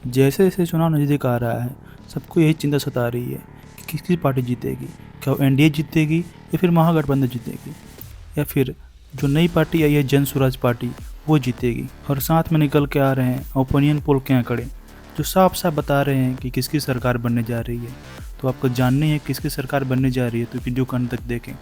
जैसे जैसे चुनाव नज़दीक आ रहा है, सबको यही चिंता सता रही है कि किसकी पार्टी जीतेगी। क्या वो एनडीए जीतेगी या फिर महागठबंधन जीतेगी, या फिर जो नई पार्टी आई है जन स्वराज पार्टी वो जीतेगी। और साथ में निकल के आ रहे हैं ओपिनियन पोल के आंकड़े जो साफ साफ बता रहे हैं कि किसकी सरकार बनने जा रही है। तो आपको जाननी है किसकी सरकार बनने जा रही है तो वीडियो को अंत तक देखें,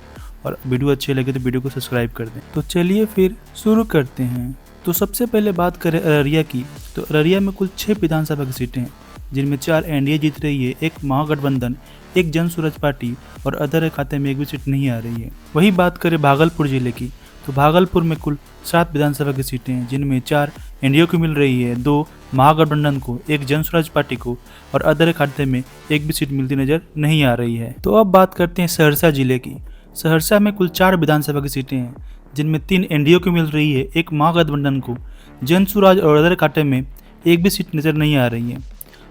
और वीडियो अच्छे लगे तो वीडियो को सब्सक्राइब कर दें। तो चलिए फिर शुरू करते हैं। तो सबसे पहले बात करें अररिया की, तो अररिया में कुल 6 विधानसभा की सीटें हैं, जिनमें 4 एनडीए जीत रही है, 1 महागठबंधन, 1 जन स्वराज पार्टी और अदर खाते में एक भी सीट नहीं आ रही है। वही बात करें भागलपुर जिले की, तो भागलपुर में कुल 7 विधानसभा की सीटें हैं, जिनमें 4 एनडीए को मिल रही है, 2 महागठबंधन को, 1 जन स्वराज पार्टी को और अदर खाते में एक भी सीट मिलती नजर नहीं आ रही है। तो अब बात करते हैं सहरसा जिले की। सहरसा में कुल 4 विधानसभा की सीटें हैं, जिनमें 3 एनडीए को मिल रही है, 1 महागठबंधन को, जन स्वराज और अदर खाते में एक भी सीट नजर नहीं आ रही है।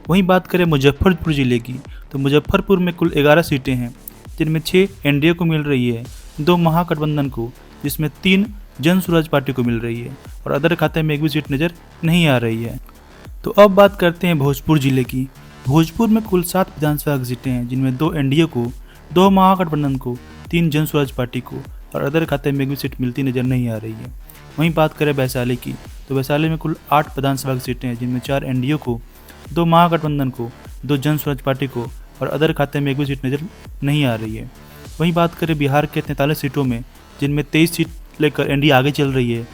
वहीं बात करें मुजफ्फरपुर जिले की, तो मुजफ्फरपुर में कुल 11 सीटें हैं, जिनमें 6 एनडीए को मिल रही है, 2 महागठबंधन को, जिसमें 3 जन स्वराज पार्टी को मिल रही है और अदर खाते में एक भी सीट नजर नहीं आ रही है। तो अब बात करते हैं भोजपुर जिले की। भोजपुर में कुल 7 विधानसभा की सीटें हैं, जिनमें 2 एनडीए को, 2 महागठबंधन को, 3 जन स्वराज पार्टी को और अदर खाते में एक भी सीट मिलती नजर नहीं आ रही है। वहीं बात करें वैशाली की, तो वैशाली में कुल 8 विधानसभा की सीटें हैं, जिनमें 4 एनडीए को, 2 महागठबंधन को, 2 जन स्वराज पार्टी को और अदर खाते में एक भी सीट नजर नहीं आ रही है। वहीं बात करें बिहार के 43 सीटों में, जिनमें 23 सीट लेकर एनडीए आगे चल रही है,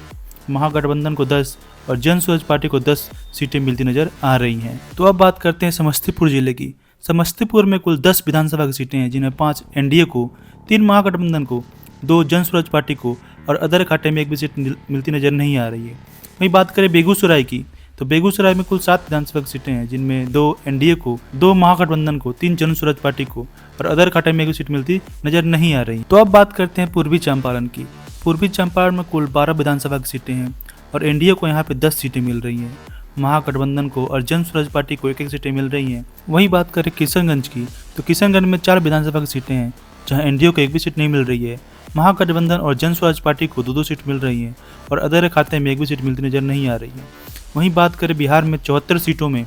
महागठबंधन को 10 और जन स्वराज पार्टी को 10 सीटें मिलती नजर आ रही हैं। तो अब बात करते हैं समस्तीपुर जिले की। समस्तीपुर में कुल 10 विधानसभा की सीटें हैं, जिनमें 5 एनडीए को, 3 महागठबंधन को, 2 जन स्वराज पार्टी को और अदर खाते में एक भी सीट मिलती नजर नहीं आ रही है। वहीं बात करें बेगूसराय की, तो बेगूसराय में कुल 7 विधानसभा की सीटें हैं, जिनमें 2 एनडीए को, 2 महागठबंधन को, 3 जन स्वराज पार्टी को और अदर खाते में एक भी सीट मिलती नजर नहीं आ रही। तो अब बात करते हैं पूर्वी चंपारण की। पूर्वी चंपारण में कुल 12 विधानसभा की सीटें हैं और एनडीए को यहाँ पे 10 सीटें मिल रही हैं, महागठबंधन को और जन स्वराज पार्टी को 1-1 सीटें मिल रही हैं। वहीं बात करें किशनगंज की, तो किशनगंज में 4 विधानसभा की सीटें हैं, जहां एनडीए को एक भी सीट नहीं मिल रही है, महागठबंधन और जन स्वराज पार्टी को 2-2 सीट मिल रही हैं और अदर खाते में एक भी सीट मिलती नजर नहीं आ रही है। वहीं बात करें बिहार में 74 सीटों में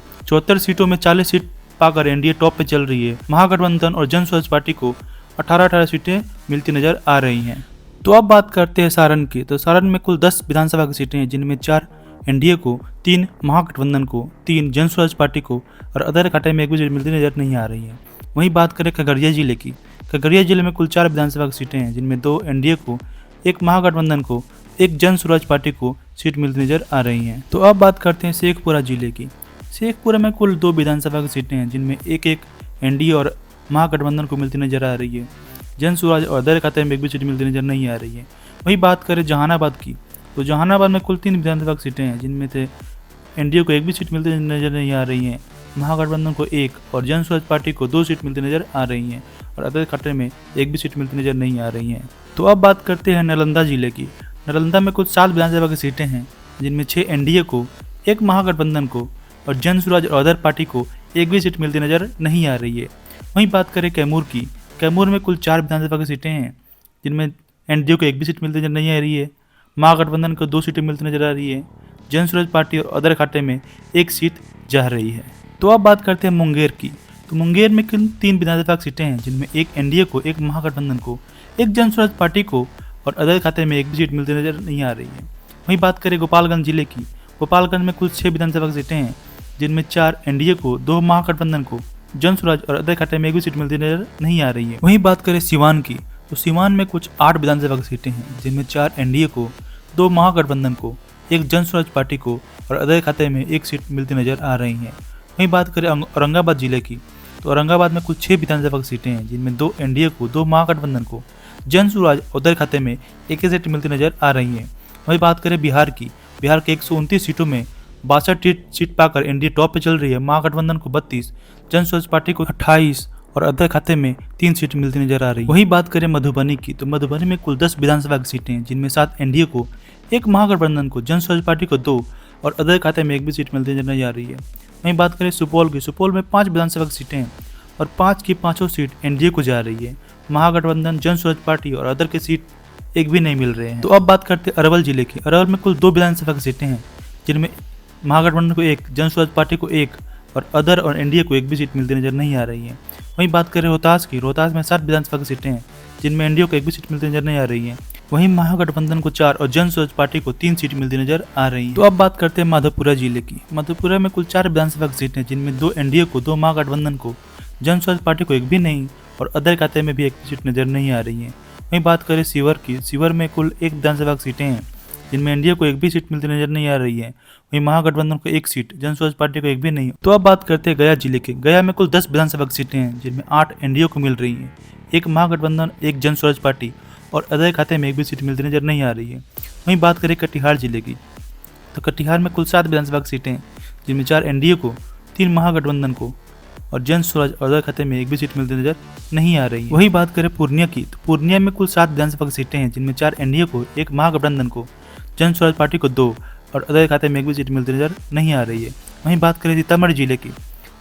40 सीट पाकर एनडीए टॉप पे चल रही है, महागठबंधन और जन स्वराज पार्टी को 18-18 सीटें मिलती नजर आ रही हैं। तो अब बात करते हैं सारण की, तो सारण में कुल 10 विधानसभा की सीटें हैं, जिनमें 4 एनडीए को, 3 महागठबंधन को, 3 जन स्वराज पार्टी को और अदर खाते में एक भी सीट मिलती नजर नहीं आ रही है। वहीं बात करें खगड़िया जिले की, खगड़िया जिले में कुल 4 विधानसभा की सीटें हैं, जिनमें 2 एनडीए को, 1 महागठबंधन को, 1 जन स्वराज पार्टी को सीट मिलती नजर आ रही हैं। तो अब बात करते हैं शेखपुरा जिले की। शेखपुरा में कुल 2 विधानसभा की सीटें हैं, जिनमें 1-1 एनडीए और महागठबंधन को मिलती नजर आ रही है, जन स्वराज और अदर खाते में एक भी सीट मिलती नजर नहीं आ रही है। वहीं बात करें जहानाबाद की, तो जहानाबाद में कुल 3 विधानसभा की सीटें हैं, जिनमें से एनडीए को एक भी सीट मिलती नजर नहीं आ रही है, महागठबंधन को 1 और जन स्वराज पार्टी को 2 सीट मिलती नजर आ रही हैं और अदर खाते में एक भी सीट मिलती नजर नहीं आ रही है। तो अब बात करते हैं नालंदा जिले की। नालंदा में कुल 7 विधानसभा की सीटें हैं, जिनमें 6 एनडीए को, 1 महागठबंधन को और जन स्वराज और अदर पार्टी को एक भी सीट मिलती नजर नहीं आ रही है। वहीं बात करें कैमूर की, कैमूर में कुल 4 विधानसभा की सीटें हैं, जिनमें एनडीए को एक भी सीट मिलती नजर नहीं आ रही है, महागठबंधन को 2 सीटें मिलती नजर आ रही है, जन स्वराज पार्टी और अदर खाते में 1 सीट जा रही है। तो अब बात करते हैं मुंगेर की, तो मुंगेर में कुल 3 विधानसभा की सीटें हैं, जिनमें 1 एनडीए को, 1 महागठबंधन को, 1 जन स्वराज पार्टी को और अदर खाते में एक भी सीट मिलती नजर नहीं आ रही है। वहीं बात करें गोपालगंज जिले की, गोपालगंज में कुल 6 विधानसभा की सीटें हैं, जिनमें 4 एनडीए को, 2 महागठबंधन को, जन स्वराज और अदर खाते में एक भी सीट मिलती नजर नहीं आ रही है। वहीं बात करें सिवान की, तो सिवान में कुछ 8 विधानसभा की सीटें हैं, जिनमें 4 एनडीए को, 2 महागठबंधन को, 1 जन स्वराज पार्टी को और अदर खाते में 1 सीट मिलती नजर आ रही हैं। वहीं बात करें औरंगाबाद जिले की, तो औरंगाबाद में कुल 6 विधानसभा की सीटें हैं, जिनमें 2 एनडीए को, 2 महागठबंधन को, जन स्वराज और अदर खाते में 1 सीट मिलती नजर आ रही है। वहीं बात करें बिहार की, बिहार के 129 सीटों में 62 सीट पाकर एनडीए टॉप पे चल रही है, महागठबंधन को 32, जन स्वराज पार्टी को 28 और अदर खाते में 3 सीट मिलती नजर आ रही है। वहीं बात करें मधुबनी की, तो मधुबनी में कुल 10 विधानसभा की सीटें हैं, जिनमें 7 एनडीए को, 1 महागठबंधन को, जन स्वराज पार्टी को 2 और अदर खाते में एक भी सीट मिलती नजर नहीं आ रही है। वहीं बात करें सुपौल की, सुपौल में 5 विधानसभा की सीटें हैं और 5 की 5 सीट एनडीए को जा रही है, महागठबंधन, जन स्वराज पार्टी और अदर के सीट एक भी नहीं मिल रहे हैं। तो अब बात करते हैं अरवल जिले की। अरवल में कुल 2 विधानसभा की सीटें हैं, जिनमें महागठबंधन को 1, जन स्वराज पार्टी को 1 और अदर और एनडीए को एक भी सीट मिलती नजर नहीं आ रही है। वहीं बात करें रोहतास की, रोहतास में 7 विधानसभा की सीटें हैं जिनमें एनडीए को एक भी सीट मिलती नजर नहीं आ रही है। वहीं महागठबंधन को 4 और जन स्वराज पार्टी को 3 सीट मिलती नजर आ रही है। तो अब बात करते हैं माधोपुरा जिले की। माधोपुरा में कुल 4 विधानसभा की सीटें हैं जिनमें 2 एनडीए को, 2 महागठबंधन को, जन स्वराज पार्टी को एक भी नहीं और अदर खाते में भी एक सीट नजर नहीं आ रही है। वहीं बात करें सीवर की, सीवर में कुल 1 विधानसभा की सीटें हैं जिनमें एनडीए को एक भी सीट मिलती नजर नहीं आ रही है। वहीं महागठबंधन को 1 सीट, जन स्वराज पार्टी को एक भी नहीं। तो अब बात करते हैं गया जिले के। गया में कुल 10 विधानसभा की सीटें हैं जिनमें 8 एनडीए को मिल रही हैं, 1 महागठबंधन, 1 जन स्वराज पार्टी और अदर खाते में एक भी सीट मिलती नजर नहीं आ रही है। वहीं बात करें कटिहार जिले की, तो कटिहार में कुल 7 विधानसभा की सीटें हैं जिनमें 4 एनडीए को, 3 महागठबंधन को और जन स्वराज और अदर खाते में एक भी सीट मिलती नजर नहीं आ रही है। वही बात करें पूर्णिया की, तो पूर्णिया में कुल 7 विधानसभा की सीटें हैं जिनमें 4 एनडीए को, 1 महागठबंधन को, जन स्वराज पार्टी को 2 और अदर खाते में एक भी सीट मिलती नजर नहीं आ रही है। वहीं बात करें सीतामढ़ी जिले की,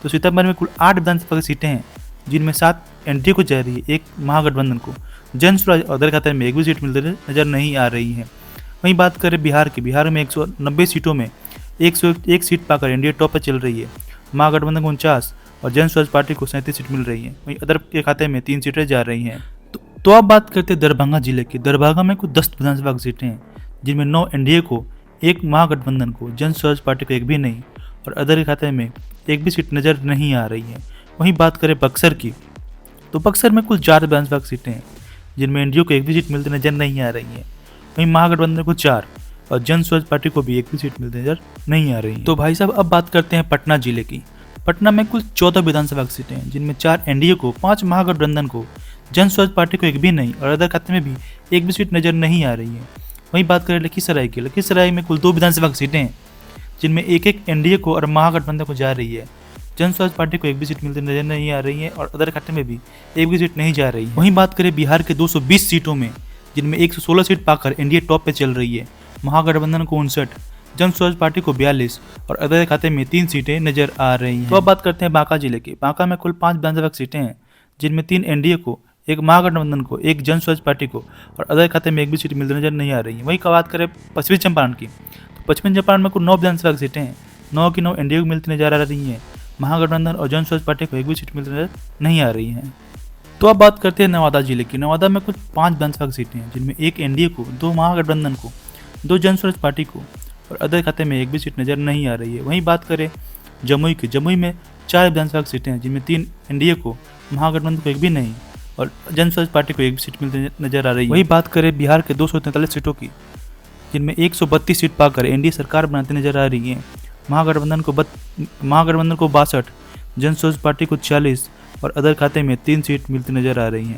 तो सीतामढ़ी में कुल 8 विधानसभा की सीटें हैं जिनमें 7 एनडीए को जा रही है, 1 महागठबंधन को, जन स्वराज और अदर खाते में एक भी सीट मिलती नजर नहीं आ रही है। वहीं बात करें बिहार की, बिहार में 190 सीटों में 101 सीट पाकर एनडीए टॉप पर चल रही है, महागठबंधन को 49 और जन स्वराज पार्टी को 37 सीट मिल रही है। वहीं अदर के खाते में 3 सीटें जा रही हैं। तो अब बात करते हैं दरभंगा जिले की। दरभंगा में कुल 10 विधानसभा की सीटें हैं जिनमें 9 एनडीए को, 1 महागठबंधन को, जन स्वराज पार्टी को एक भी नहीं और अदर के खाते में एक भी सीट नजर नहीं आ रही है। वहीं बात करें बक्सर की, तो बक्सर में कुल 4 विधानसभा की सीटें हैं जिनमें एनडीए को एक भी सीट मिलती नजर नहीं आ रही है। वहीं महागठबंधन को 4 और जन स्वराज पार्टी को भी एक भी सीट मिलती नजर नहीं आ रही है। तो भाई साहब अब बात करते हैं पटना जिले की। पटना में कुल 14 विधानसभा की सीटें हैं जिनमें 4 एनडीए को, 5 महागठबंधन को, जन स्वराज पार्टी को एक भी नहीं और अदर खाते में भी एक भी सीट नजर नहीं आ रही है। वहीं बात करें लखीसराय की, लखीसराय में कुल 2 विधानसभा की सीटें हैं जिनमें 1 एनडीए को और महागठबंधन को जा रही है, जन स्वराज पार्टी को एक भी सीट मिलती नजर नहीं आ रही है और अदर खाते में भी एक भी सीट नहीं जा रही है। वहीं बात करें बिहार के 220 सीटों में जिनमें 116 सीट पाकर एनडीए टॉप पे चल रही है, महागठबंधन को 59, जन स्वराज पार्टी को 42 और अदर खाते में 3 सीटें नजर आ रही हैं। तो अब बात करते हैं बांका जिले की। बांका में कुल 5 विधानसभा की सीटें हैं जिनमें 3 एनडीए को, 1 महागठबंधन को, 1 जन स्वराज पार्टी को और अदर खाते में एक भी सीट मिलती नजर नहीं आ रही है। वहीं बात करें पश्चिमी चंपारण की, तो पश्चिमी चंपारण में कुल 9 विधानसभा की सीटें हैं, 9 की 9 एनडीए को मिलती नजर आ रही हैं, महागठबंधन और जन स्वराज पार्टी को एक भी सीट मिलती नजर नहीं आ रही है। तो अब बात करते हैं नवादा जिले की। नवादा में कुल 5 विधानसभा की सीटें हैं जिनमें 1 एनडीए को, 2 महागठबंधन को, 2 जन स्वराज पार्टी को और अदर खाते में एक भी सीट नजर नहीं आ रही है। वहीं बात करें जमुई की, जमुई में 4 विधानसभा की सीटें हैं जिनमें 3 एनडीए को, महागठबंधन को एक भी नहीं और जन स्वराज पार्टी को एक भी सीट मिलती नजर आ रही है। वहीं बात करें बिहार के 243 सीटों की जिनमें 132 सीट पाकर एनडीए सरकार बनाती नजर आ रही है, महागठबंधन को 62, जन स्वराज पार्टी को 46 और अदर खाते में 3 सीट मिलती नजर आ रही हैं।